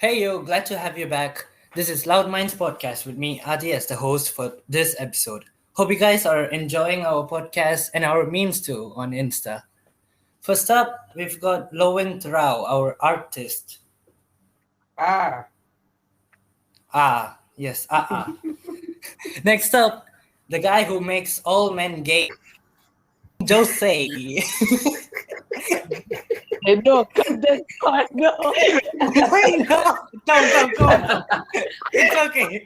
Hey yo, glad to have you back. This is Loud Minds Podcast with me, Adi, as the host for this episode. Hope you guys are enjoying our podcast and our memes too on Insta. First up, we've got Lowen Rao, our artist. Ah, Yes. Next up, the guy who makes all men gay, Jose. Hey, no, cut that part. No. Wait, no, don't. It's okay.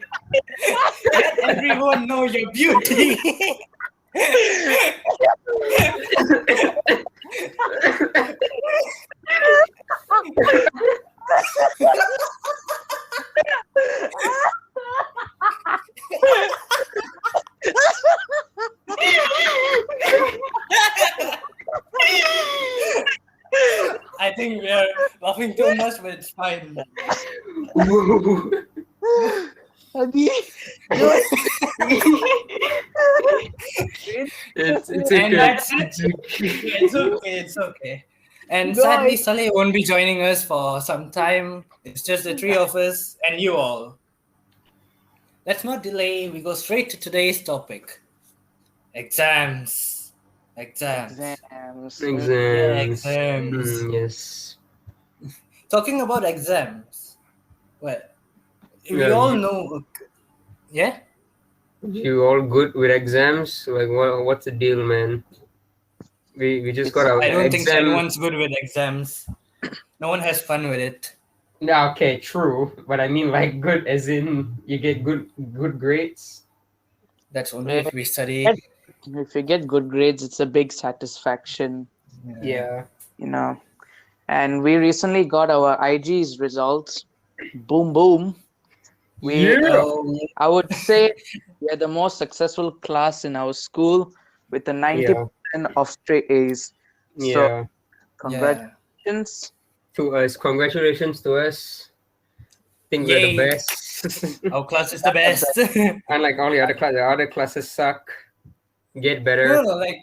Let everyone know your beauty. I think we are laughing too much, but it's fine. Adi, it's And okay. that's it. It's okay. And No, sadly, Saleh won't be joining us for some time. It's just the three of us and you all. Let's not delay. We go straight to today's topic. Exams. exams. Yeah, Exams. exams. Yes. Talking about exams. Well, we Yeah, all know. Yeah? you all good with exams? Like, what's the deal, man? We just got our I don't think so exam. anyone's good with exams. No one has fun with it. Yeah, okay, true. But I mean, like, good as in you get good grades. That's only if we study. If you get good grades, it's a big satisfaction, Yeah. you know. And we recently got our IG's results. Boom, boom. I would say we are the most successful class in our school with a 90% of straight A's. So, Yeah. congratulations. To us, congratulations to us. Think we're the Yay. best. Our class is the best. Unlike all the other classes suck. Get better. No, like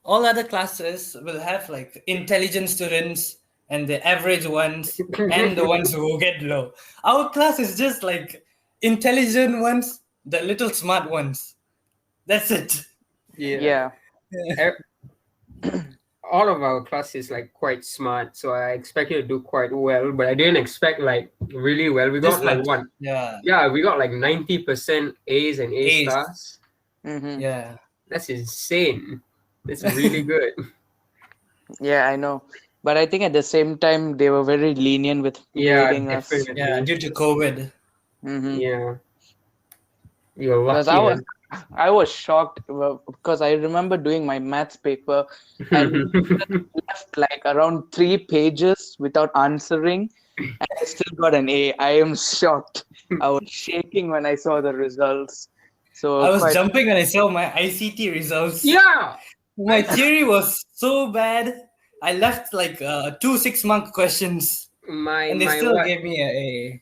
all other classes will have like intelligent students and the average ones and the ones who get low. Our class is just like intelligent ones, the little smart ones. That's it. Yeah. All of our class is like quite smart, so I expect you to do quite well, but I didn't expect like really well. We got This like much. one. Yeah. Yeah, we got like 90% A's and A A's. stars. Mhm. Yeah. That's insane. That's really good. Yeah, I know. But I think at the same time, they were very lenient with Yeah, grading us. definitely. Yeah, due to COVID. Mhm. Yeah. You're Because lucky. I was shocked because I remember doing my maths paper and left like around 3 pages without answering, and I still got an A. I am shocked. I was shaking when I saw the results. So I was quite, jumping when I saw my ICT results. Yeah. My theory was so bad. I left like 2 6-mark questions, My and they my still what gave me a A.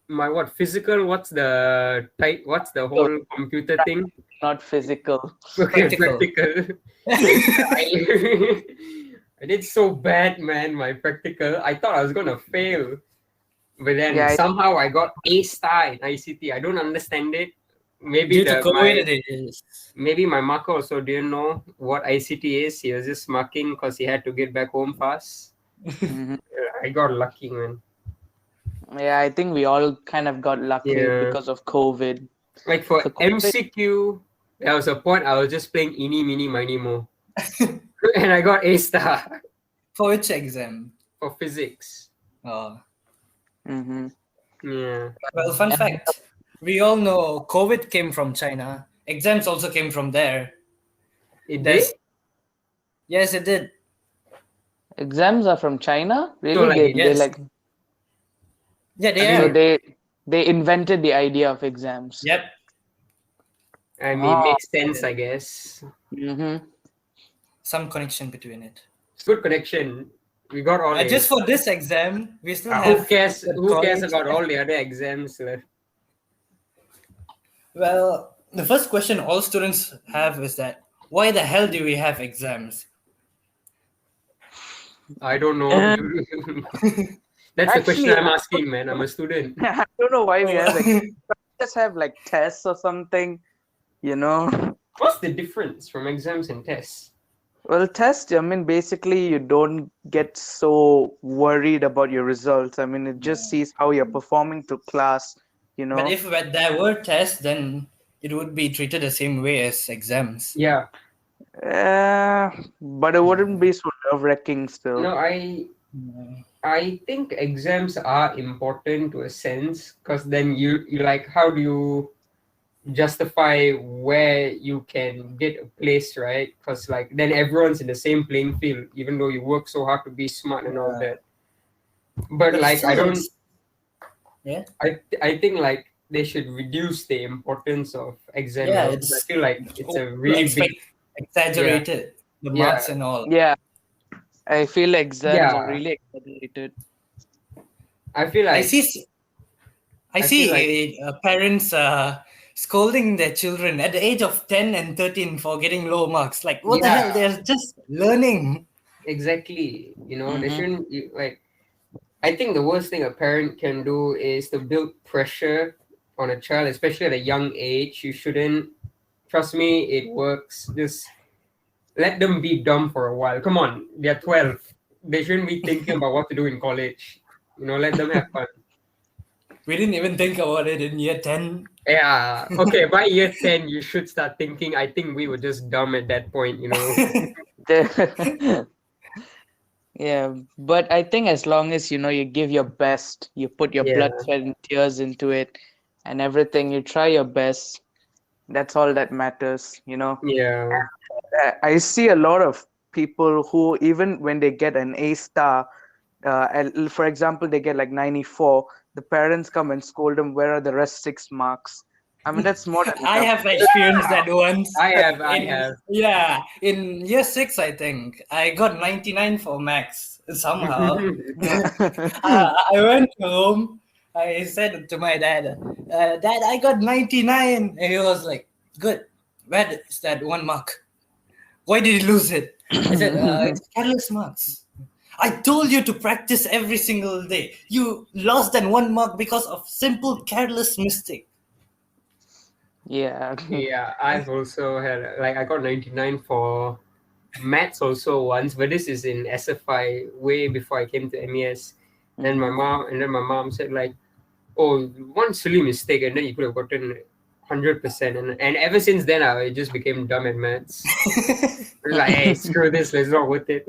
my what physical? What's the type? What's the whole computer thing? not physical. Okay, Practical. practical. I did so bad, man. My practical. I thought I was gonna fail, but then Yeah, somehow I got A star in ICT. I don't understand it. Maybe Due to COVID, it is. maybe my marker also didn't know what ICT is. He was just marking because he had to get back home fast. Mhm. I got lucky, man. Yeah, I think we all kind of got lucky Yeah. because of COVID. Like for So COVID- MCQ, there was a point I was just playing Eeny, Meeny, Miny, Mo. And I got A star For which exam? for physics. Oh. Mhm. Yeah. Well, fun fact. We all know COVID came from China. Exams also came from there. It There's- did? Yes, it did. Exams are from China? Really? like, they yes. like Yeah, they I so are. they invented the idea of exams. Yep. I mean, Ah. makes sense, I guess. Mm-hmm. Some connection between it. It's good connection. We got all A's. Just for this exam, we still Who have. cares? the Who cares college- about all the other exams left? Well, the first question all students have is that why the hell do we have exams? I don't know. That's the question Actually, I'm asking, man. I'm a student. I don't know why we have just have like tests or something, you know. What's the difference from exams and tests? Well, test, I mean, basically, you don't get so worried about your results. I mean, it just sees how you're performing to class, you But know. if there were tests, then it would be treated the same way as exams. Yeah. But it wouldn't be so nerve-wracking still. No, I think exams are important to a sense, because then you like, how do you justify where you can get a place, right? Because like then everyone's in the same playing field, even though you work so hard to be smart and all that. But But like still, I don't. Yeah. I think like they should reduce the importance of exam. Yeah, I it's feel like it's a really big. exaggerated, the marks Yeah. and all. Yeah, I feel exams are Yeah. really exaggerated. I feel I like see. I I feel like see parents scolding their children at the age of 10 and 13 for getting low marks. Like, what the hell? yeah, They're just learning. exactly. They Mm-hmm. shouldn't like. I think the worst thing a parent can do is to build pressure on a child, especially at a young age. You shouldn't. Trust me, it works. Just let them be dumb for a while. Come on, they're 12. They shouldn't be thinking about what to do in college. Let them have fun. We didn't even think about it in year 10. Yeah. Okay. By year 10, you should start thinking. I think we were just dumb at that point. Yeah, but I think as long as you give your best, you put your blood, Yeah. sweat, and tears into it, and everything, you try your best. That's all that matters. Yeah. I see a lot of people who, even when they get an A star, for example, they get like 94, the parents come and scold them, where are the rest 6 marks? I mean, that's more than I enough. have experienced that once. I have. I In have. yeah, in year 6, I think I got 99 for max somehow. I went home. I said to my dad, "Dad, I got 99." And he was like, "Good. Where is that 1 mark? Why did you lose it?" I said, "It's careless marks. I told you to practice every single day. You lost that 1 mark because of simple careless mistake." Yeah. Yeah. I've also had, like, I got 99 for maths also once, but this is in SFI way before I came to MES. And my mom said, like, oh, one silly mistake, and then you could have gotten 100%. And ever since then, I just became dumb at maths. Like, hey, screw this, it's not worth it.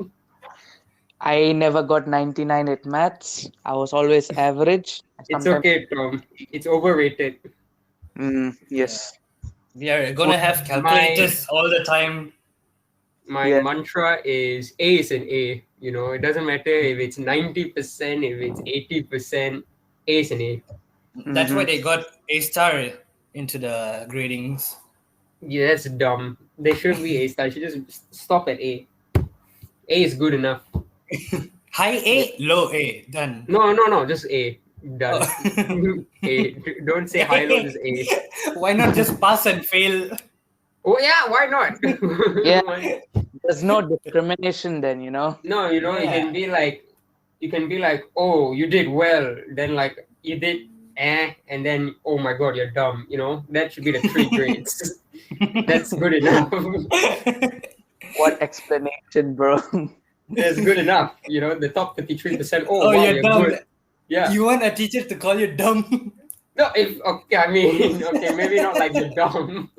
I never got 99 at maths. I was always average. It's Sometimes, okay, Tom. It's overrated. yes. We are gonna have My calculators all the time. my Yeah. mantra is A is an A. It doesn't matter if it's 90%, if it's 80%, A is an A. That's why Mhm. they got A star into the gradings. Yeah, that's dumb. They should be A star. You should just stop at A. A is good enough. High A, low A, done. No, just A. Done. Oh. A. Don't say high low, just A. Why not just pass and fail? Oh yeah, why not? Yeah. Why- There's no discrimination then. No, Yeah. you can be like, oh, you did well. Then like you did and then oh my god, you're dumb. That should be the 3 grades. That's good enough. What explanation, bro? That's good enough. The top 53%. Oh Oh, wow, you're you're dumb. good. Yeah. You want a teacher to call you dumb? No, if okay, I mean, okay, maybe not like you're dumb.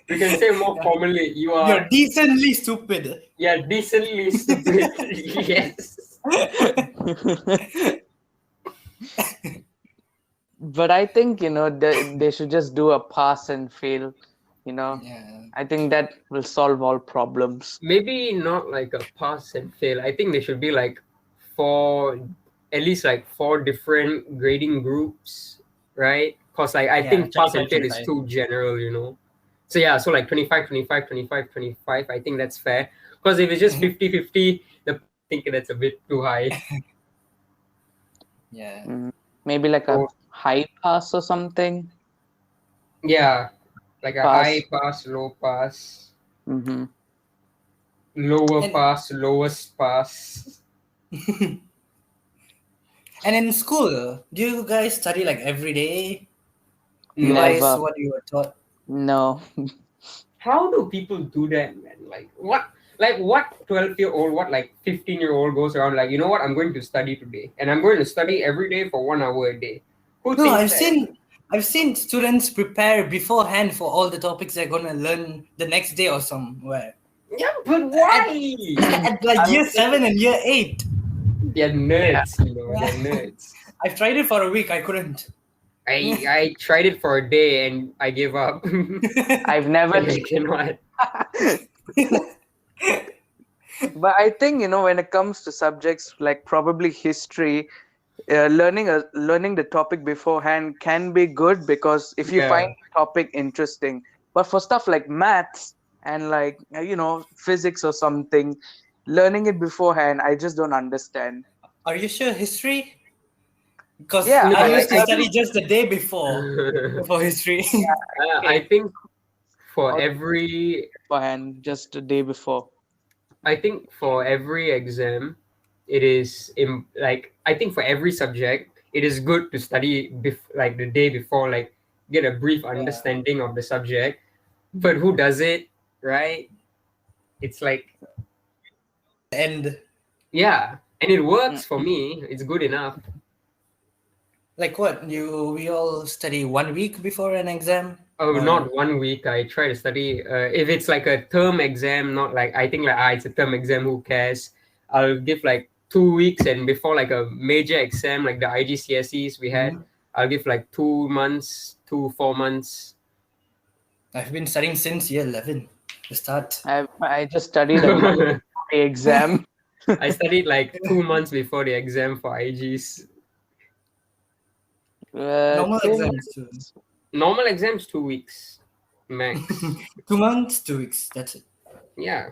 We can say more formally, You're decently stupid. you're decently stupid. Yes. But I think they should just do a pass and fail. Yeah. I think that will solve all problems. Maybe not like a pass and fail. I think there should be like at least like 4 different grading groups, right? Because like I Yeah, think pass and 25, fail is 25. too general. So yeah, so like 25, 25, 25, 25. I think that's fair. Because if it's just 50-50, I think that's a bit too high. Yeah. Maybe like a So, high pass or something. yeah, like a Pass. high pass, low pass, Mm-hmm. lower And- pass, lowest pass. And in school, do you guys study like every day? No. Revise Never. what you were taught? No. How do people do that, man? Like what? Like what 12-year-old, what like 15-year-old goes around like, you know what, I'm going to study today. And I'm going to study every day for 1 hour a day. Who No, thinks that? I've seen students prepare beforehand for all the topics they're gonna learn the next day or somewhere. Yeah, but At, why? at like I year think, 7 and year 8. They're yeah. nerds, you know, they're nerds. I've tried it for a week, I couldn't. I tried it for a day and I gave up. I've never. I cannot. But I think, when it comes to subjects like probably history, learning the topic beforehand can be good, because if you find Yeah. the topic interesting. But for stuff like maths and like physics or something, learning it beforehand, I just don't understand. Are you sure history? Because Yeah, No, I I used to I study think just the day before for history. I think for Or every beforehand, just the day before. I think for every exam, it is like I think for every subject, it is good to study like the day before, like get a brief Yeah. understanding of the subject. But who does it, right? It's like And yeah, and it Mm. works for me. It's good enough. like what? We all study 1 week before an exam? Oh, Or not 1 week. I try to study. If it's like a term exam, not like I think like it's a term exam. Who cares? I'll give like 2 weeks, and before like a major exam, like the IGCSEs we had, Mhm. I'll give like 2 months, 4 months. I've been studying since year 11 to start. I just studied a month for the exam. I studied like 2 months before the exam for IGs. Normal Two exams too. months. Normal exams 2 weeks, max. 2 months, 2 weeks. That's it. Yeah.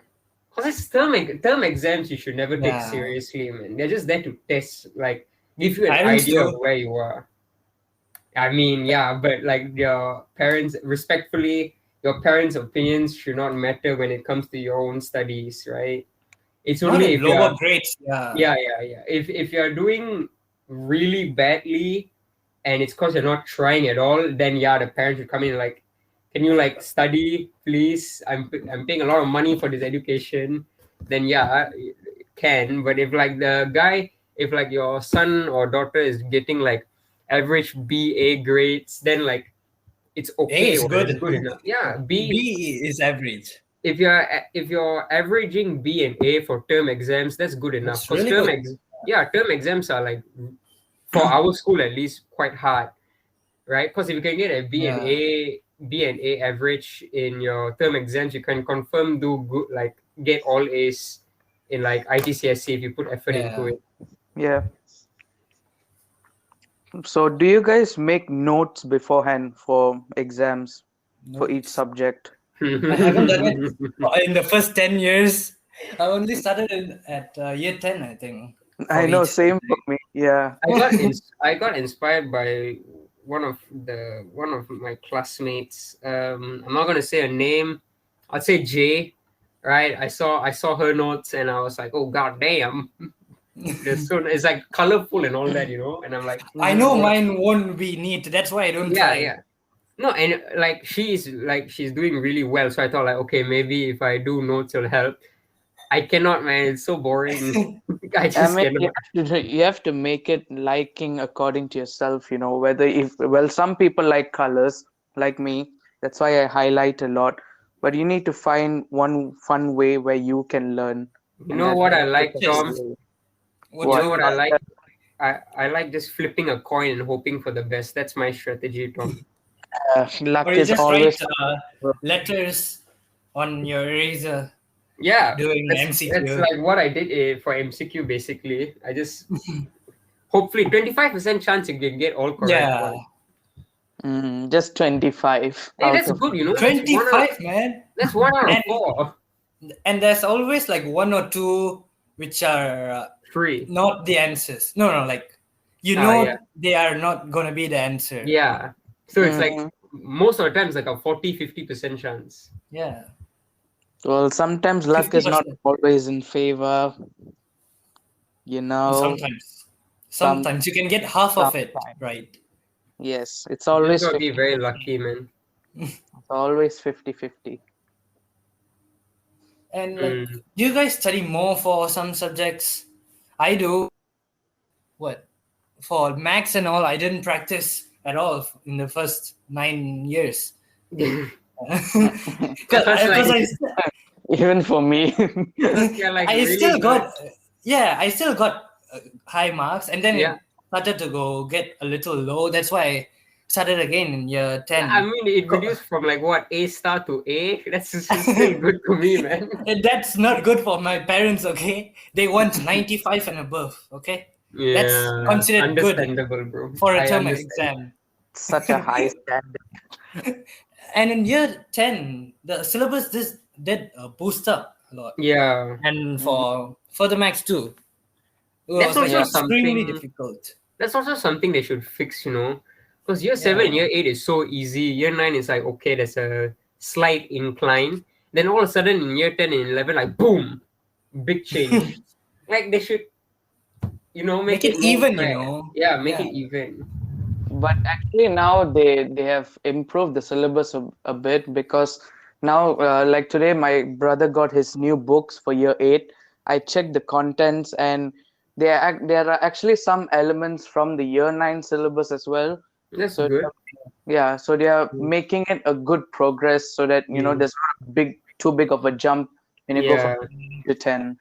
Because it's term exams you should never take Yeah. seriously, man. They're just there to test, like, give you an Parents idea of too. where you are. I mean, yeah, but like your parents, respectfully, your parents' opinions should not matter when it comes to your own studies, right? It's Not only at if you're, lower grades. Yeah. yeah. If you're doing really badly and it's because you're not trying at all, then yeah, the parents would come in like, can you like study, please? I'm paying a lot of money for this education. Then yeah, can. But if like the guy, if like your son or daughter is getting like average BA grades, then like it's A okay is or it's good. good enough. Yeah, B. B is average. If you're averaging B and A for term exams, that's good enough. That's Because really good. term exams are like for our school at least quite hard, right? Because if you can get a Yeah. B and A average in your term exams, you can confirm do good, like get all A's in like ITCSC if you put effort into Yeah. it. Yeah. So do you guys make notes beforehand for exams for each Notes. subject? I haven't done it in the first 10 years. I only started at year 10, I think, I for know, each same for subject. me. Yeah. I got inspired by one of my classmates. I'm not gonna say a name. I'd say Jay. Right. I saw her notes and I was like, oh god damn. It's like colorful and all that, and I'm like, I know Yeah. mine won't be neat. That's why I don't yeah, try. yeah. No, and like she's doing really well. So I thought like, okay, maybe if I do notes it'll help. I cannot, man. It's so boring. I I just mean, cannot. you have to make it liking according to yourself, whether some people like colors, like me. That's why I highlight a lot. But you need to find one fun way where you can learn, You and know that what I makes it like, a Just fun Tom? way. You what What? know you what I like. like? I like just flipping a coin and hoping for the best. That's my strategy, Tom. Or Luck you is just write always. letters on your eraser Yeah, during that's MCQ. like what I did for MCQ basically. I just hopefully 25% chance you can get all correct. Yeah. But Just 25 hey, out that's of. good, That's 25, man. That's 1 out of And 4. and there's always like one or two which are Free. not the answers. No, like Yeah. they are not gonna be the answer. Yeah. So it's like Mhm. most of the time it's like a 40-50% chance. Yeah, Well, sometimes luck is not 50%. always in favor. Sometimes. Sometimes you can get half of it, Sometimes. right? Yes, it's You just always gotta be 50, very lucky, man. it's always 50-50. And like, Mm. do you guys study more for some subjects? I do. What? For maths and all, I didn't practice at all in the first 9 years. Because Because like, Even for me. because you're like I really still good. got, yeah, I still got high marks, and then Yeah. it started to go get a little low. That's why I started again in year 10. I mean, it reduced from like what, A star to A. That's still good to me, man. And that's not good for my parents, okay? They want 95 and above, okay? That's Yeah, considered good understandable, bro. for a I term understand. exam. Such a high standard. And in year 10, the syllabus this did boost up a lot. Yeah, And for the max too. It that's was like also Yeah. extremely something. difficult. That's also something they should fix, you know, because year Yeah. 7 and year 8 is so easy. Year 9 is like okay, there's a slight incline. Then all of a sudden in year 10 and 11, like boom, big change. Like they should, you know, make Make it it more even, fair. Yeah, make Yeah. it even. But actually now they have improved the syllabus a bit, because now like today my brother got his new books for year 8. I checked the contents, and there are actually some elements from the year 9 syllabus as well. That's So good. yeah, so they are Mm. making it a good progress, so that there's not too big of a jump when you go from Yeah, 9 to 10.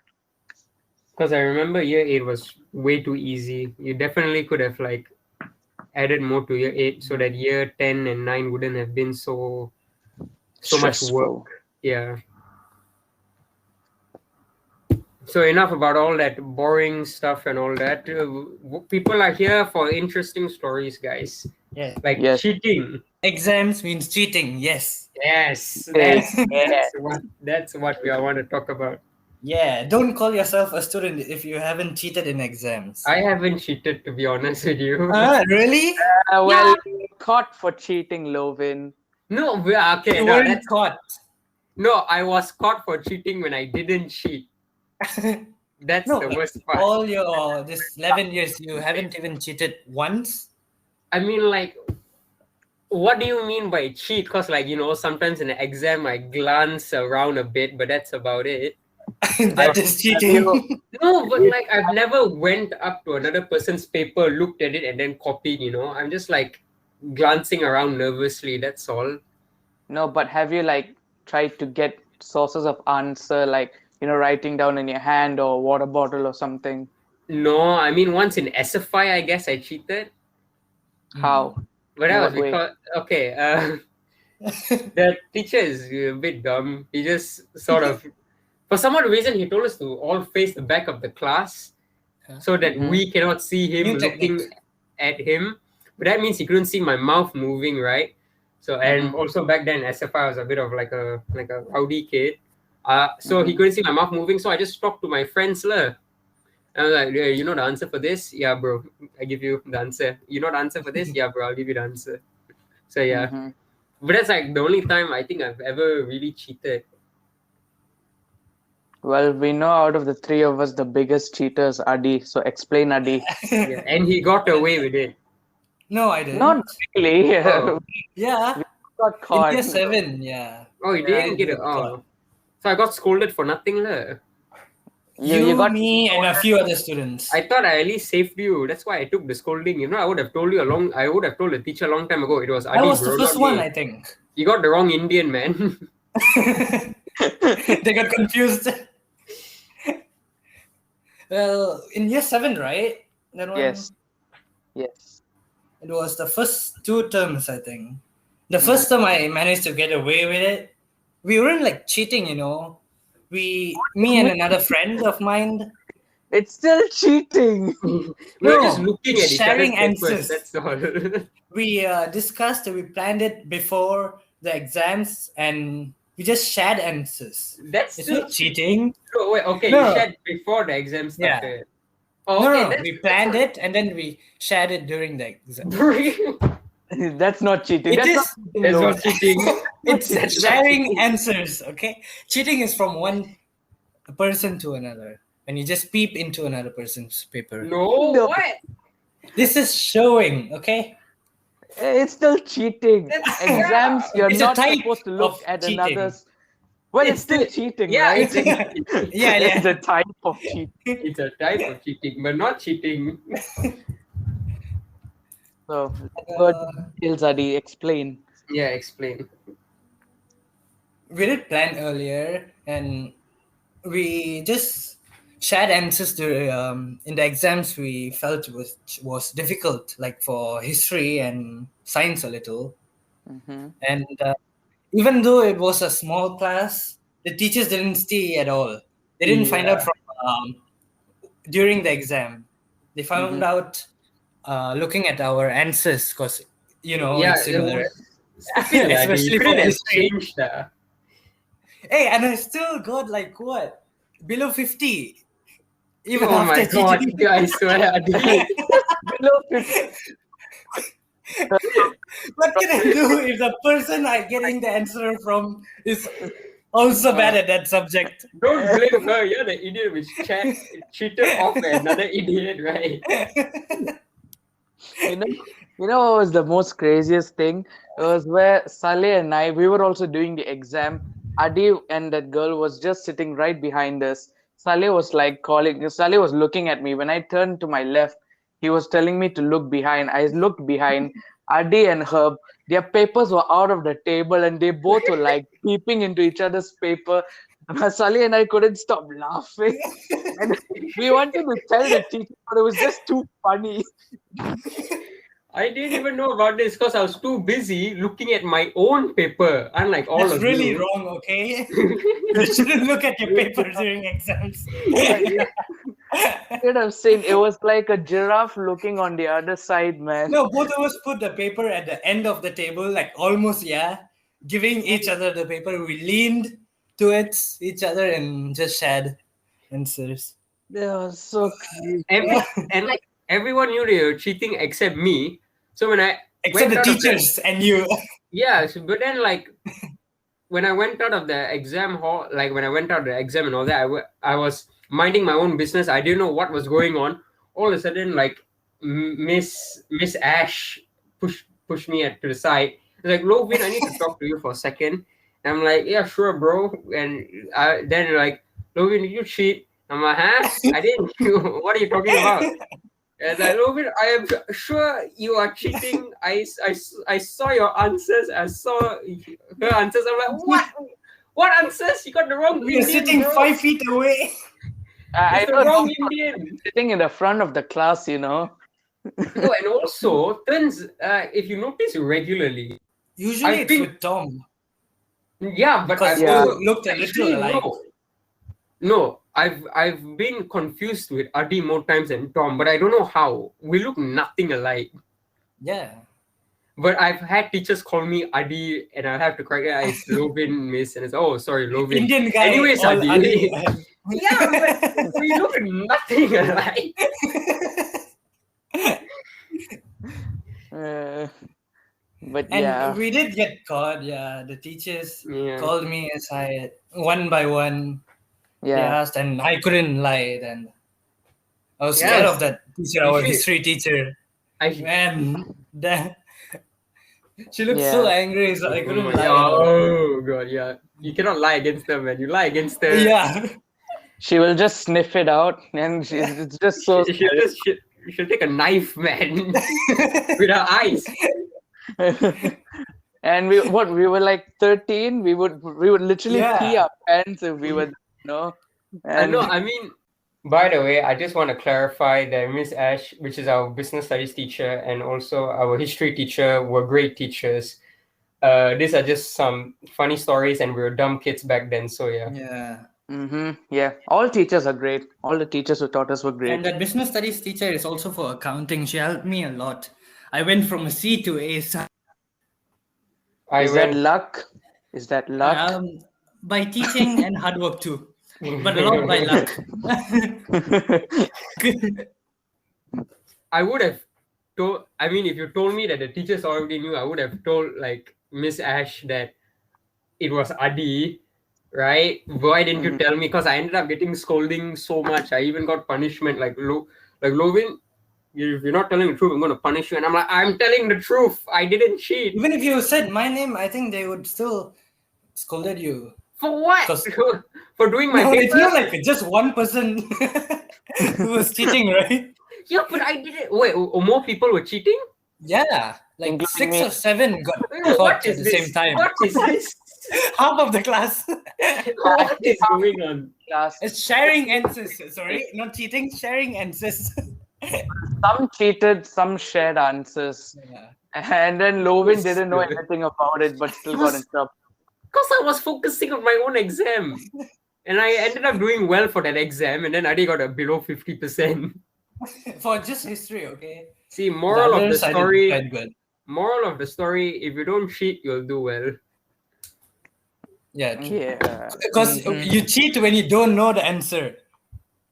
because I remember year 8 was way too easy. You definitely could have like added more to year 8 so that year 10 and 9 wouldn't have been so much work. Stressful. Yeah. So enough about all that boring stuff and all that. People are here for interesting stories, guys. Yeah. Like Yes. cheating. Exams means cheating, yes. Yes, Yes. that's what we want to talk about. Yeah, don't call yourself a student if you haven't cheated in exams. I haven't cheated, to be honest with you. Really? Well, caught for cheating, Lovin. No, okay, You no, weren't that's caught. no. I was caught for cheating when I didn't cheat. That's No, the but worst part. all your this 11 years, you haven't even cheated once. I mean, like, what do you mean by cheat? Because, like, you know, sometimes in an exam I glance around a bit, but that's about it. That is cheating. No, but like I've never went up to another person's paper, looked at it, and then copied. You know, I'm just like glancing around nervously. That's all. No, but have you like tried to get sources of answer, like writing down in your hand or water bottle or something? No, I mean once in SFI, I guess I cheated. How? But In that was what way? because okay, the teacher is a bit dumb. He just sort of, for some odd reason, he told us to all face the back of the class, so that we cannot see him New looking technique. at him. But that means he couldn't see my mouth moving, right? So and also back then SFI was a bit of like a rowdy kid. So he couldn't see my mouth moving, so I just talked to my friends lah. And I was like, yeah, you know the answer for this? Yeah, bro. I give you the answer. You know the answer for this? Yeah, bro. I'll give you the answer. So yeah. But that's like the only time I think I've ever really cheated. Well, we know out of the three of us, the biggest cheater is Adi. So explain, Adi. Yeah, and he got away with it. No, I didn't. Not really. Oh. Yeah. We got In caught. year 7, yeah. Oh, you Yeah, didn't get it. got caught. Oh. So I got scolded for nothing lah. You got me, and a few other students. I thought I at least saved you. That's why I took the scolding. You know, I would have told the teacher a long time ago. It was Adi, That was bro, the first not one, me. I think. You got the wrong Indian, man. They got confused. Well, in year 7, right? That one? Yes. Yes. It was the first 2 terms, I think. The first term I managed to get away with it. We weren't like cheating, me and another friend of mine. It's still cheating. We were just No, looking at each other's sharing papers. answers. That's all. We discussed, we planned it before the exams, and we just shared answers. That's It's still not cheating. Oh, wait, okay, No. you shared before the exam Yeah. started. Oh, No, okay, no, that's, we planned it and then we shared it during the exam. That's not cheating. It That's is. not cheating, That's Lo. not cheating. It's sharing answers, okay? Cheating is from one person to another. when you just peep into another person's paper. No, No. what? This is showing, okay? It's still cheating. That's Exams, you're It's a not type supposed to of look at cheating. another's. Well, it's still still- cheating, yeah, right? Yeah, It's yeah. a type of cheating. it's a type of cheating, but not cheating. So let's go to details, Adi. Explain. Yeah, explain. We did plan earlier, and we just shared answers to in the exams we felt was difficult, like for history and science a little. Mm-hmm. And even though it was a small class, the teachers didn't stay at all. They didn't find out Yeah. from during the exam. They found Mm-hmm. out looking at our answers, because Yeah, it's it similar, was stupid, lad. You especially for couldn't have history. changed that. Hey, and I still got like what, below 50, even Oh my after god, cheating. I swear, Adi. Below 50. What can I do if the person I getting the answer from is also bad at that subject? Don't blame her. You're the idiot which cheated off another idiot, right? You know, what was the most craziest thing? It was where Saleh and I, we were also doing the exam. Adi and that girl was just sitting right behind us. Saleh was like calling, Saleh was looking at me. When I turned to my left, he was telling me to look behind. I looked behind. Adi and Herb, their papers were out of the table and they both were like peeping into each other's paper. Saleh and I couldn't stop laughing. And we wanted to tell the teacher, but it was just too funny. I didn't even know about this because I was too busy looking at my own paper, unlike all That's of really you. wrong, okay? You shouldn't look at your paper during exams. Could have seen it was like a giraffe looking on the other side, man. No, both of us put the paper at the end of the table, like almost, yeah, giving each other the paper. We leaned towards each other and just shared answers. That was so crazy. And like everyone knew they were cheating except me. So when I Except went the out of teachers and you. yeah, so, but then like when I went out of the exam hall, like when I went out of the exam and all that, I was minding my own business. I didn't know what was going on. All of a sudden, like Miss Ash pushed me to the side. She's like, Lovin, I need to talk to you for a second. And I'm like, yeah, sure, bro. And then like, Lovin, did you cheat? I'm like, huh? I didn't. What are you talking about? And like, Lovin, I am sure you are cheating. I saw your answers. I saw her answers. I'm like, what? What answers? You got the wrong We are Indian, sitting bro. 5 feet away. I It's the don't know. wrong Indian. Sitting in the front of the class, No, and also turns if you notice regularly, Usually I've it's been with Tom. yeah, but Because I've you also looked a actually little alike. no, I've been confused with Adi more times than Tom, but I don't know how. We look nothing alike. Yeah. But I've had teachers call me Adi, and I'll have to correct it. It's Lovin, miss, and it's sorry, Lovin. Indian guy. Anyways, all Adi. Adi. Yeah, but we look nothing alike. but And yeah, we did get caught. Yeah, the teachers Yeah. called me aside one by one. They yeah. asked, and I couldn't lie. Then I was Yes. scared of that teacher, our Usually- history teacher. I Man, she looked so Yeah. angry, so I couldn't my lie. God. Oh god, yeah. You cannot lie against them, man. You lie against her. Yeah. She will just sniff it out, and it's just so. She'll take a knife, man, with her eyes. And we were like 13. We would literally pee Yeah. our pants if we were, And No, I mean, by the way, I just want to clarify that Miss Ash, which is our business studies teacher, and also our history teacher, were great teachers. These are just some funny stories, and we were dumb kids back then. So yeah. Yeah. Yeah, all teachers are great. All the teachers who taught us were great. And that business studies teacher is also for accounting. She helped me a lot. I went from a C to A. So, Is that luck? Is that luck? by teaching and hard work too, but a lot by luck. I would have told. I mean, if you told me that the teachers already knew, I would have told like Miss Ash that it was Adi. right? Why didn't you tell me? Because I ended up getting scolding so much. I even got punishment. Like Lovin, if you're not telling the truth, I'm going to punish you. And I'm like, I'm telling the truth. I didn't cheat. Even if you said my name, I think they would still scolded you. For what? 'Cause- For doing my No, paper? it's not like just one person who was cheating, right? Yeah, but I didn't. Wait, more people were cheating? Yeah, like Including 6 me. or 7 got What caught is at the this? same time. What is this? Half of the class. What is going on? Class. It's sharing answers. Sorry, not cheating, sharing answers. Some cheated, some shared answers. Yeah. And then Lovin Yes, didn't know sir. anything about it, but still got in trouble. Because I was focusing on my own exam. And I ended up doing well for that exam, and then Adi got a below 50%. For just history, okay? See, moral of the others I did story. quite good. Moral of the story: if you don't cheat, you'll do well. Yeah, true. Yeah. Because you cheat when you don't know the answer.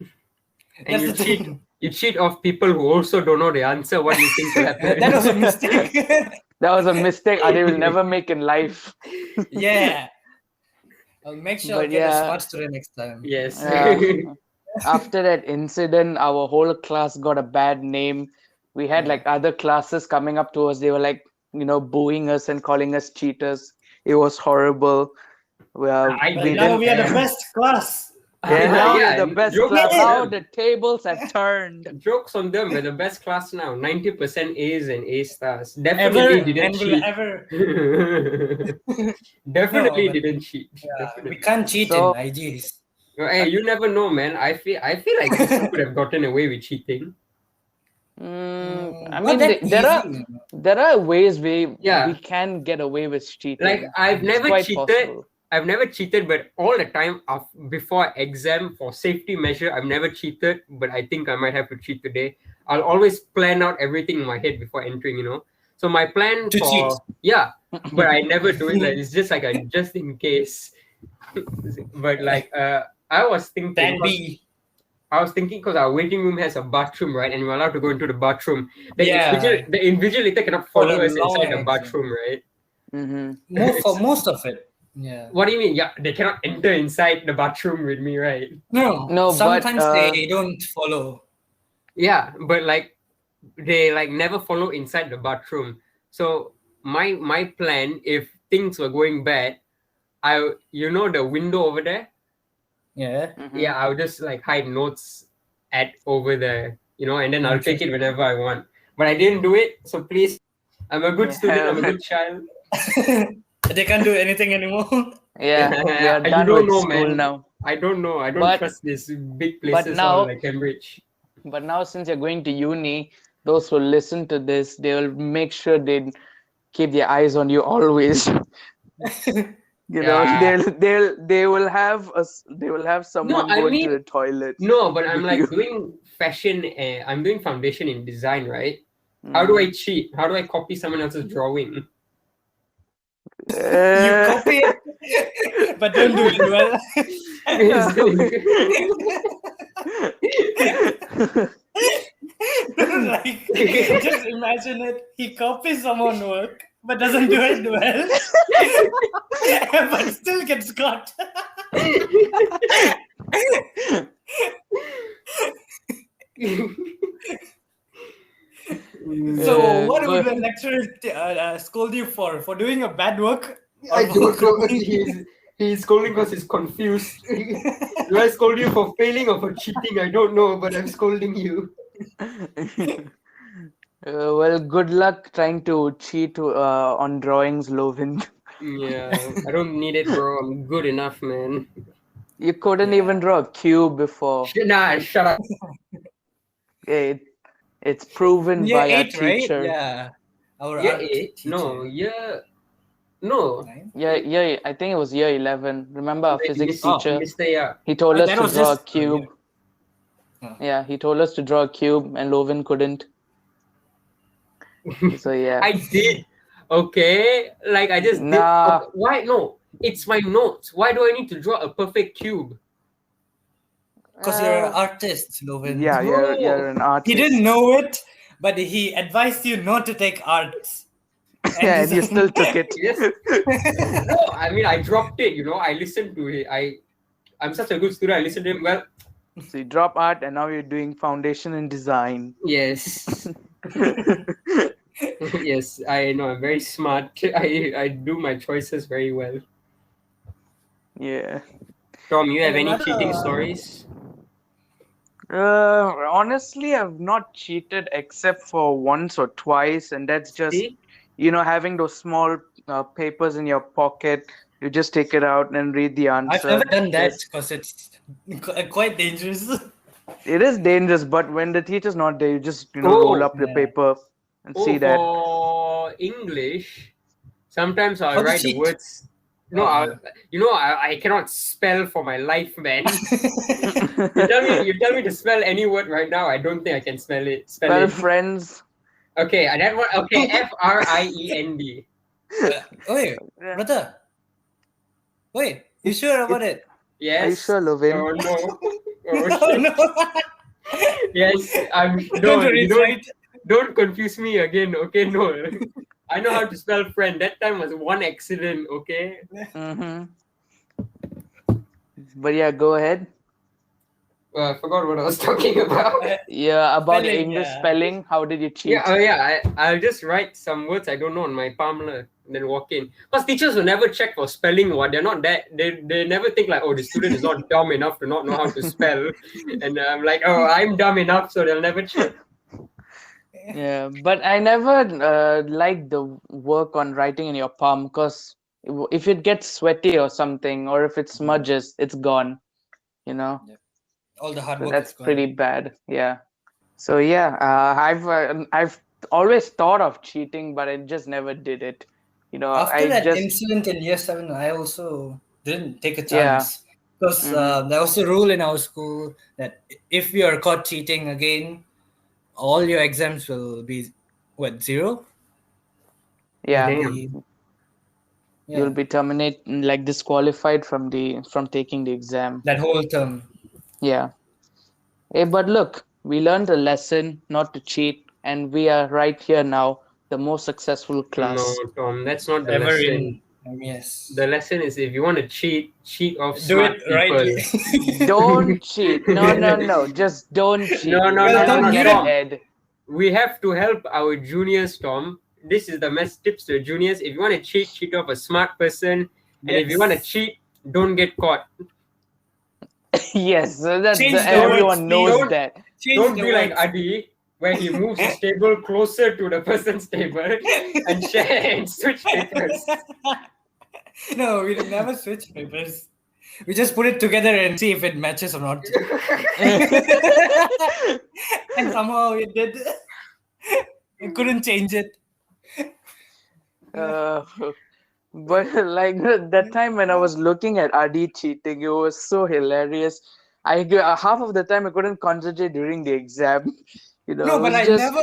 And That's the thing. you cheat off people who also don't know the answer. What do you think will happen? That was a mistake. That was a mistake Adi will never make in life. Yeah. I'll make sure But I'll get a yeah. smart student next time. Yes. After that incident, our whole class got a bad name. We had like other classes coming up to us. They were like, booing us and calling us cheaters. It was horrible. Well, I But did now it, we are the man. best class. yeah, now Yeah, we're the best joke class. on How them. the tables have turned. Jokes on them. We're the best class now. 90% A's and A stars. Ever Definitely didn't and will cheat. ever. Definitely No, but- didn't cheat. We Definitely. can't cheat So- in IGs. Hey, you never know, man. I feel like people could have gotten away with cheating. I Not mean, that there easy. are ways we Yeah. can get away with cheating. Like I've It's never quite cheated. possible. I've never cheated, but all the time before exam for safety measure, I've never cheated. But I think I might have to cheat today. I'll always plan out everything in my head before entering. So my plan To cheat. but I never do it. Like it's just like a just in case. But like I was thinking. Plan B. I was thinking because our waiting room has a bathroom, right? And you're allowed to go into the bathroom. The Yeah. invigilator cannot For follow the us inside the long bathroom, right? For most of it. Yeah. What do you mean? Yeah, they cannot enter inside the bathroom with me, right? No, but, Sometimes they don't follow. Yeah, but like they like never follow inside the bathroom. So my plan, if things were going bad, the window over there. Yeah. Yeah, I would just like hide notes over there, and then I'll take it whenever I want. But I didn't do it, so please, I'm a good student. I'm a good child. They can't do anything anymore. Yeah, we are You done don't with know, school man. now. I don't know. I don't But- trust these big places now- all like Cambridge. But now, since you're going to uni, those who listen to this, they will make sure they keep their eyes on you always. Yeah. They will have someone I go mean- into the toilet. No, but I'm like You- doing fashion. I'm doing foundation in design, right? How do I cheat? How do I copy someone else's drawing? You copy it, but don't do it well. Like, just imagine it. He copies someone's work, but doesn't do it well, but still gets caught. So, what would the lecturer scold you for? For doing a bad work? I don't know. He's scolding because he's confused. Do I scold you for failing or for cheating? I don't know, but I'm scolding you. Well, good luck trying to cheat on drawings, Lovin. Yeah, I don't need it, bro. I'm good enough, man. You couldn't even draw a cube before. Nah, shut up. It's proven Year by our 8, right? teacher. Yeah. Our Year art 8? teacher. No. Right? Yeah, I think it was year 11. Remember our physics teacher? Mr. Yeah. He told Oh, us that to was draw a just- cube. Oh. Yeah, he told us to draw a cube, and Lovin couldn't. So yeah. I did. Okay. Like I just Nah. did. Okay, why? No. It's my notes. Why do I need to draw a perfect cube? Because you're an artist, Lovin. Yeah, you're an artist. He didn't know it, but he advised you not to take arts. Yeah, and you still took it. Yes. No, I mean I dropped it. I listened to it. I'm such a good student. I listened to him. Well, So you drop art and now you're doing foundation in design. yes. Yes, I know. I'm very smart. I do my choices very well. Yeah. Tom, you have And any another, cheating stories? Honestly, I've not cheated except for once or twice, and that's just, See? having those small papers in your pocket. You just take it out and read the I've answer. never done that Just because it's quite dangerous. it is dangerous, but when the teacher's not there, you just roll Oh, up the Yeah. paper and oh, see that. for English, sometimes I'll How to write the cheat? words. No, I cannot spell for my life, man. You tell me to spell any word right now. I don't think I can spell it. Spell Well, it. friends. Okay, and that one. Okay, FRIEND. Wait, Yeah. brother. Wait, you sure about it? Are you Yes. sure, Lovin? Oh no. Oh No, shit. no. Yes, I'm. Don't No, worry, you it's don't. right. Don't confuse me again. Okay, no. I know how to spell friend. That time was one accident. Okay. Mm-hmm. But yeah, go ahead. I forgot what I was talking about. Yeah, about Spelling, English yeah. spelling. How did you Yeah, cheat? I'll just write some words I don't know on my palm lah, and then walk in. Because teachers will never check for spelling. What they're not that they never think like, oh, the student is not dumb enough to not know how to spell, and I'm like, oh, I'm dumb enough, so they'll never check. Yeah, but I never liked the work on writing in your palm because if it gets sweaty or something, or if it smudges, it's gone. You know, All the hard so work is that's gone. pretty bad. Yeah. So yeah, I've always thought of cheating, but I just never did it. After I that just incident in year 7, I also didn't take a yeah. chance because Mm-hmm. there was a rule in our school that if you are caught cheating again, all your exams will be what, zero? Will Yeah, Damn. be you'll yeah, be terminated, like disqualified from taking the exam. that whole term. Yeah. Hey, but look, we learned a lesson not to cheat, and we are right here now, the most successful No, class. Tom, that's not the Ever lesson. in yes. The lesson is if you want to cheat off Do it smart people. rightly. Don't cheat. No, no, no. Just don't cheat. No, You'll no, no, Well, no, never Tom, no, you get didn't. Tom. ahead. We have to help our juniors, Tom. This is the tips to juniors. If you want to cheat off a smart person, and if you want to Yes. cheat, don't get caught. Yes, so Change the words, everyone knows please. Don't that. Change don't the be like words. Adi, where he moves his table closer to the person's table and share and switch papers. No, we never switch papers. We just put it together and see if it matches or not. And somehow it did. I couldn't change it. Uh, but like that time when I was looking at Adi cheating, it was so hilarious. Half of the time I couldn't concentrate during the exam. No, It but was I just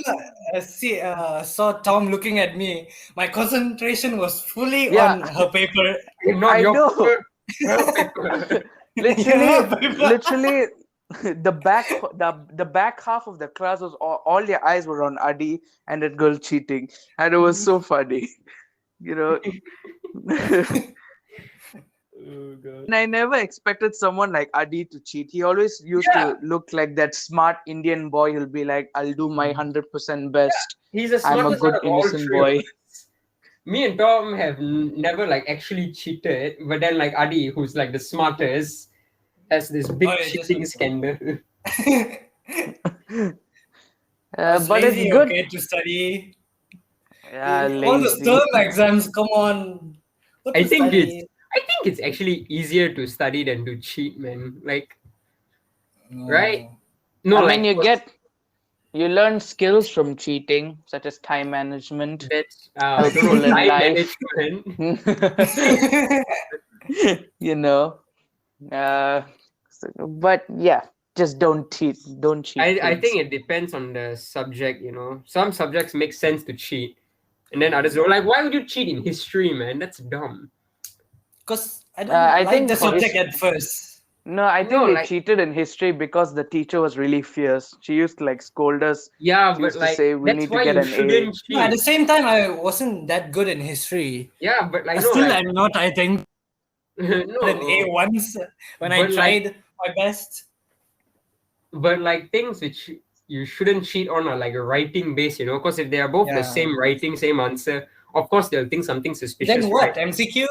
never saw Tom looking at me. My concentration was fully yeah. on her paper. Not I your know. paper. Literally, Her paper. literally, the back half of the class was all their eyes were on Adi and that girl cheating, and it was so funny. You know, Oh god. and I never expected someone like Adi to cheat. He always used Yeah, to look like that smart Indian boy. He'll be like, "I'll do my 100% best. he's the I'm a smartest out good of all innocent three of boy." us. Me and Tom have never like actually cheated, but then like Adi, who's like the smartest, has this Oh, big yeah, just cheating scandal. I was But it's lazy, good. okay, to study. Yeah, All the lazy. term exams, come on. What I to think it's study? I think it's actually easier to study than to cheat, man. Like, right? No. No, I like mean, you learn skills from cheating, such as time management, that's I don't helpful know, in time life. management. you know. But yeah, just don't cheat. Don't cheat, I kids. think it depends on the subject, Some subjects make sense to cheat. And then others are like, why would you cheat in history, man? That's dumb. Because I I don't like think the for subject at first. No, I No, think we like cheated in history because the teacher was really fierce. She used to like scold us. yeah, She but used to like say we that's need to why get you an A. shouldn't No, at cheat. the same time, I wasn't that good in history. Yeah, but like no, Still, like I'm not. I think an A no, once when I but like tried my best. like things which you shouldn't cheat on are like a writing base, because if they are both the Yeah. same writing, same answer, of course they'll think something Then suspicious, right? what? MCQ?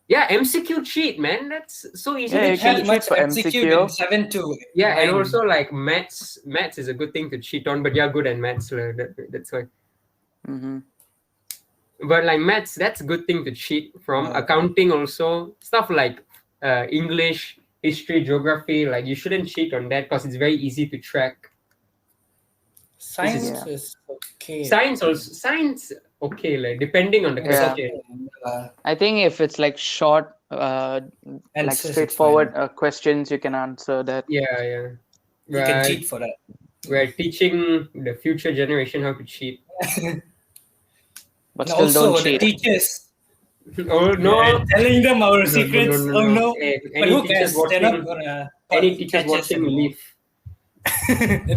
Yeah, MCQ cheat, man. That's so We easy Yeah, to you didn't can have cheat. cheat much for MCQ in MCQ. 7 to Yeah, and 9. also like maths is a good thing to cheat on, but you're good at maths, lah. That's why. Hmm. But like maths, that's a good thing to cheat from. Yeah. Accounting also, stuff like English, history, geography, like you shouldn't cheat on that because it's very easy to track. This is Science Yeah. is okay. science, okay, like depending on the It's Yeah. question. okay. Uh, I think if it's like short, like Answers, it's straightforward fine. questions, you can answer that. Yeah, yeah. You can But cheat for that. we're teaching the future generation how to cheat. But And still don't also, the cheat. teachers, Oh we're no, telling them our no, no, no, secrets. no, Oh no. no. Hey, But any who teachers cares? They're not watching, gonna any teachers catch us watching, anymore. leave.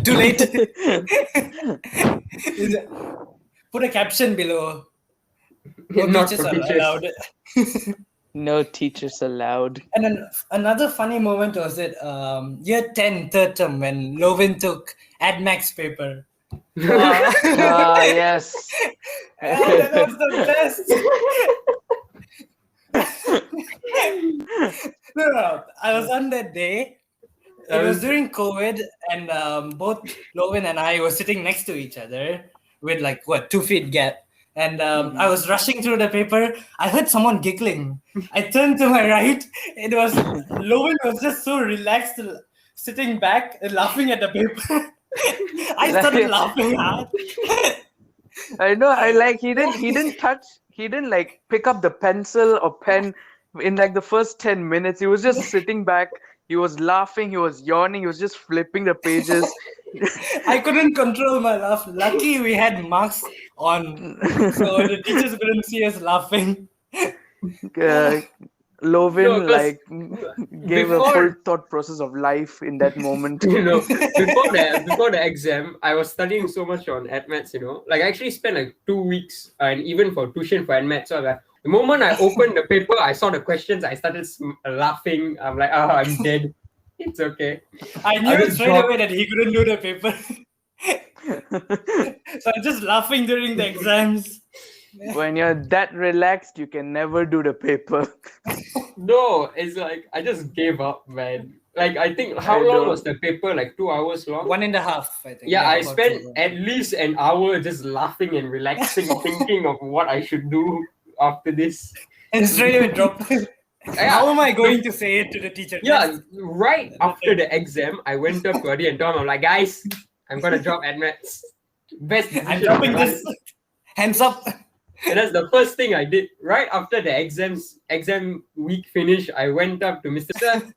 Too late. Put a caption below. No Not teachers for are teachers. allowed. No teachers allowed. And then another funny moment was that year 10, third term, when Lovin took AdMax paper. Ah, yes. That was the best. No, I was on that day. It was during COVID, and both Lovin and I were sitting next to each other with like 2 feet gap. And I was rushing through the paper. I heard someone giggling. I turned to my right. It was Lovin was just so relaxed, sitting back and laughing at the paper. I started laughing hard. I know. I like he didn't like pick up the pencil or pen in like the first 10 minutes. He was just sitting back. He was laughing. He was yawning. He was just flipping the pages. I couldn't control my laugh. Lucky we had masks on, so the teachers couldn't see us laughing. uh, No, Lovin because like gave a full before thought process of life in that moment. before the exam, I was studying so much on AdMaths. Like I actually spent like 2 weeks, and even for tuition for AdMaths. So like, the moment I opened the paper, I saw the questions. I started laughing. I'm like, I'm dead. It's okay. I knew I just straight dropped. away that he couldn't do the paper. So I'm just laughing during the exams. When you're that relaxed, you can never do the paper. No, it's like I just gave up, man. Like I think how I long know. was the paper? Like 2 hours long. 1.5, I think. Yeah, I about spent 2 hours. at least an hour just laughing and relaxing, thinking of what I should do after this. And straight away drop. Yeah. How am I going to say it to the teacher? Yeah, right after the exam, I went up to Adi and Tom. I'm like, guys, I'm gonna drop AdMaths. Best decision I'm of dropping my this. life. Hands up. And that's the first thing I did. Right after the exam week finished, I went up to Mr. Sir.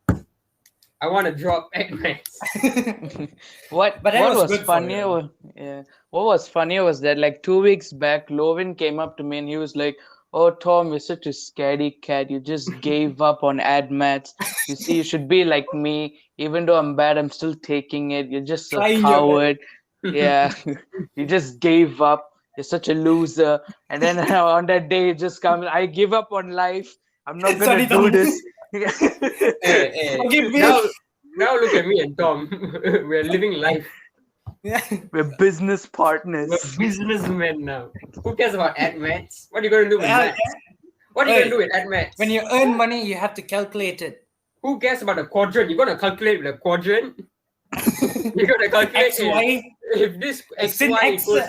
I want to drop AdMaths. What But that what was was good for funnier you. what was funnier was that like 2 weeks back, Lovin came up to me and he was like, "Oh Tom, you're such a scaredy cat. You just gave up on AdMaths. You see, you should be like me. Even though I'm bad, I'm still taking it. You're just a Trying your coward. Yeah, you just gave up. You're such a loser." And then on that day, it just comes. I give up on life. I'm not gonna Sorry, do Tom. this. Hey, Forgive me. now look at me and Tom. We're living life. Yeah. We're business We're partners. businessmen now. Who cares about AdMaths? What are you gonna do with Yeah, maths? What are you gonna do with AdMaths? When you earn money, you have to calculate it. Who cares about a quadrant? You're gonna calculate the quadrant. You're gonna calculate XY. if this It's in XY X. equals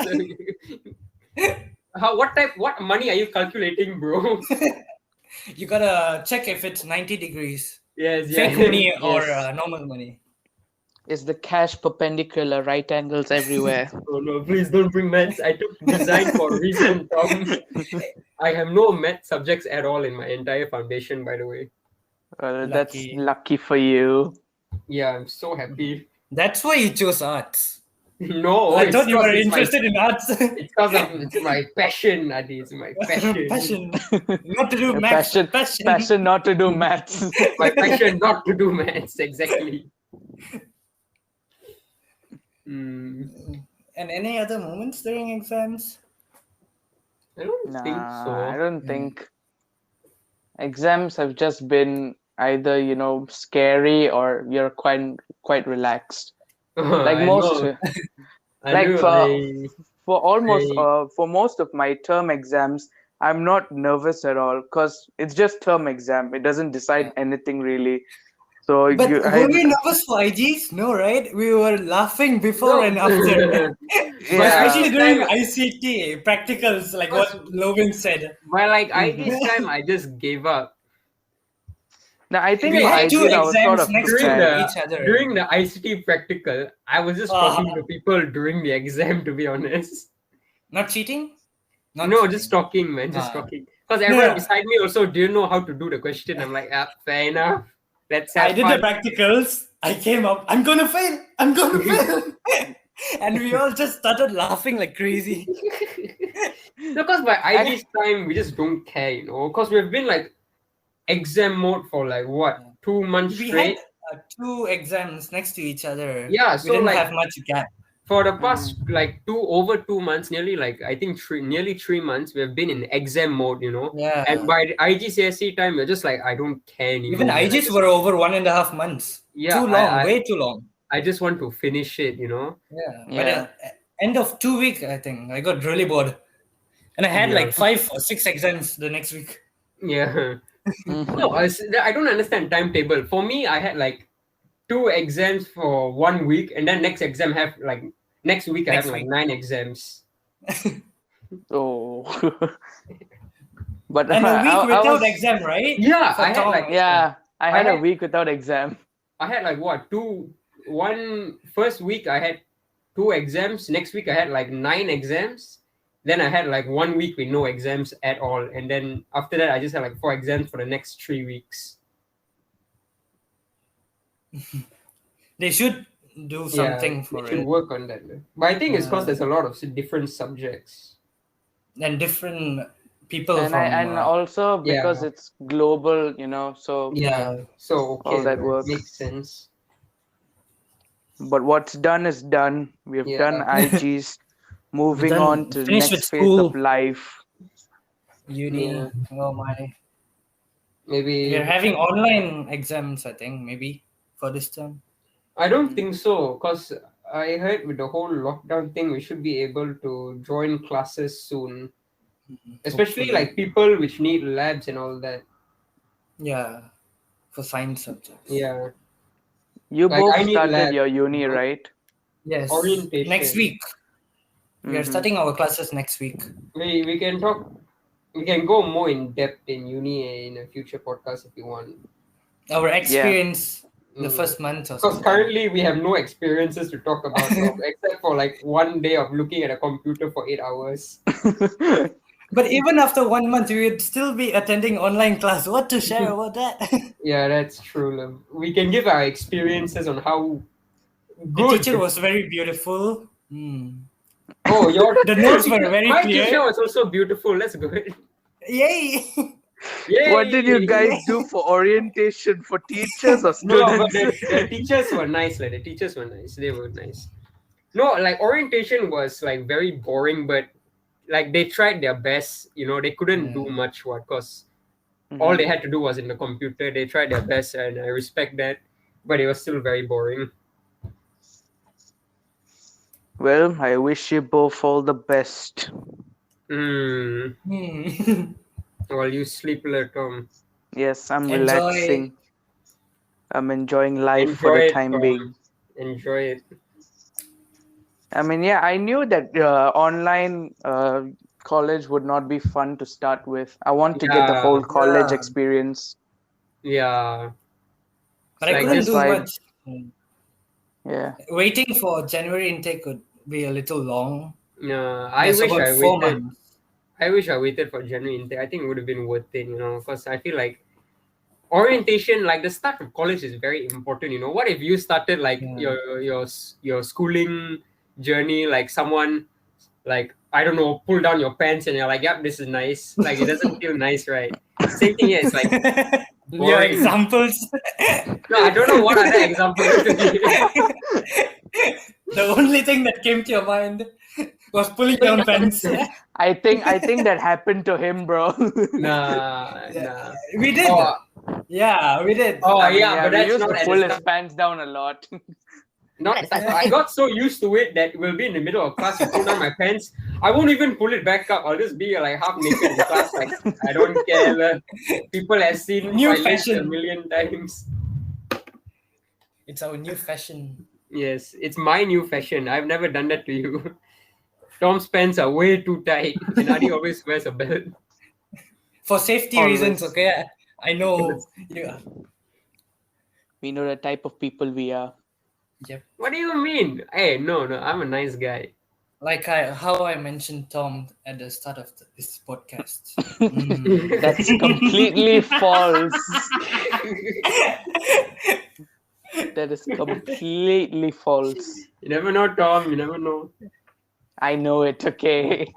what money are you calculating, bro? You gotta check if it's 90 degrees. Yes, Fake yeah. money or Yes. normal money. Is the cash perpendicular, right angles everywhere? Oh no, please don't bring maths. I took design for a reason, Tom. I have no math subjects at all in my entire foundation, by the way. That's Lucky. lucky for you. Yeah, I'm so happy. That's why you chose arts. No, I it's thought you were 'cause interested in arts. it's my passion, Adi. It's my passion. Passion. Not to do A maths. passion not to do maths. My passion not to do maths. Exactly. Mm, And any other moments during exams? I don't think Nah, I so. don't think exams have just been either, scary or you're quite relaxed. Like I most, know. I like know. for most of my term exams, I'm not nervous at all because it's just term exam. It doesn't decide anything really. So But were we nervous for IGs? No, right? We were laughing before No, and after. by yeah. Especially IG's during time, ICT practicals, like what because Lovin said. by like Mhm. IG's time, I just gave up. Now I think We for Because had two IGs I was sort exams of next during to prepared. the each other. during the ICT practical, I was just talking to people during the exam. To be honest, Not cheating? Not no, just cheating. talking, man, just Ah. talking. Because No, everyone no. beside me also didn't know how to do the question. I'm like, fair enough. Let's I have did the fun. practicals. I came up. I'm gonna fail. I'm gonna fail. And we all just started laughing like crazy. Because by Ac- IG's time, we just don't care, Because we've been like exam mode for like what 2 months We had straight. two exams next to each other. Yeah, We so didn't like have much gap. for the Mhm. past like over 2 months, nearly like I think nearly 3 months, we've been in exam mode. And Yeah. by the IGCSE time, we're just like I don't care Even anymore, man. IGs were over 1.5 months. Yeah, Too long, way too long. I just want to finish it. Yeah. By Yeah. the end of 2 week, I think I got really bored. And I had Yeah, like 5 or 6 exams the next week. yeah. No, Mhm. I don't understand timetable. For me, I had like 2 exams for 1 week, and then next exam have like next week I have Next like week. 9 exams. Oh. But And a week I without was exam, right? Yeah, For Tom. yeah, I I had a had week without exam. I had like what one first week I had 2 exams. Next week I had like 9 exams. Then I had like 1 week with no exams at all, and then after that I just had like 4 exams for the next 3 weeks. They should do Yeah, something we for should it. work on that. But I think it's because there's a lot of different subjects. And different people And from also because Yeah, it's global, so yeah. So all okay, that man, work. makes sense. But what's done is done. We have done Yeah, IGs. we're Moving on done to the finished with next phase of school, life. yeah. uni. Oh my. We're Maybe having online exams, I think, maybe for this term. I don't think so, because I heard with the whole lockdown thing, we should be able to join classes soon. Especially Hopefully. like people which need labs and all that. Yeah. For science subjects. Yeah, You like both I need started labs. your uni, right? Yes. Next Orientation. week. We are Mm-hmm. starting our classes next week. We can talk. We can go more in depth in uni in a future podcast if you want. Our Yeah. experience the first month or Because something. currently we have no experiences to talk about, except for like one day of looking at a computer for 8 hours. But even after 1 month, we would still be attending online class. What to share about that? Yeah, that's true. We can give our experiences on how The good. teacher was very beautiful. Hmm. Oh, your The notes were teacher, very my clear. teacher was also beautiful. That's good. Yay! Yay! What did you guys do for orientation for teachers or No, but students? the teachers were nice. Like the teachers were nice. They were nice. No, like orientation was like very boring, but like they tried their best. They couldn't do much. What? Because all they had to do was in the computer. They tried their best, and I respect that. But it was still very boring. Well, I wish you both all the best. Hmm. Hmm. Well, you sleep, Tom. Yes, I'm Enjoy. relaxing. I'm enjoying life for Enjoy the it, time Tom. being. Enjoy it. I mean, yeah, I knew that online college would not be fun to start with. I want to get the Yeah, whole college Yeah. experience. yeah. But I Like couldn't That's do why, much. yeah. Waiting for January intake could be a little long. I That's wish about I 4 months. waited. I wish I waited for January intake. I think it would have been worth it, because I feel like orientation, like the start of college, is very important. What if you started like Yeah. your schooling journey, like someone, like, I don't know, pull down your pants and you're like, yep, this is nice. Like, it doesn't feel nice, right? Same thing here. It's like Your boring. examples. No, I don't know what other examples to give. The only thing that came to your mind was pulling down pants. I think that happened to him, bro. Nah. We did. Oh, Yeah, we did. oh I mean, yeah, but we that's used not to at pull the his start. pants down a lot. Not at the start. I got so used to it that we'll be in the middle of class, you pull down my pants. I won't even pull it back up. I'll just be like half naked in class. Like, I don't care. People have seen New my legs a fashion. million times. It's our new fashion. Yes, it's my new fashion. I've never done that to you. Tom's pants are way too tight, and Adi always wears a belt. For safety Always. reasons, okay? I know. Yeah. We know the type of people we are. Yep. What do you mean? Hey, no, I'm a nice guy. Like how I mentioned Tom at the start of this podcast. That's completely false. That is completely false. You never know, Tom. You never know. I know it, okay.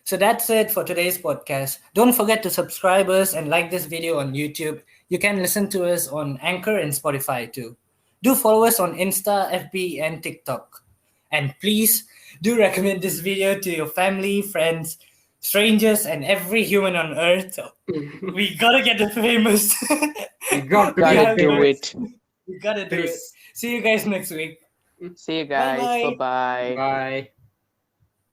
So that's it for today's podcast. Don't forget to subscribe us and like this video on YouTube. You can listen to us on Anchor and Spotify too. Do follow us on Insta, FB, and TikTok. And please do recommend this video to your family, friends, strangers, and every human on earth. We gotta get famous. We got to Gotta get do famous. it. We gotta do it. Please. See you guys next week. See you guys. Bye-bye. Bye-bye. Bye.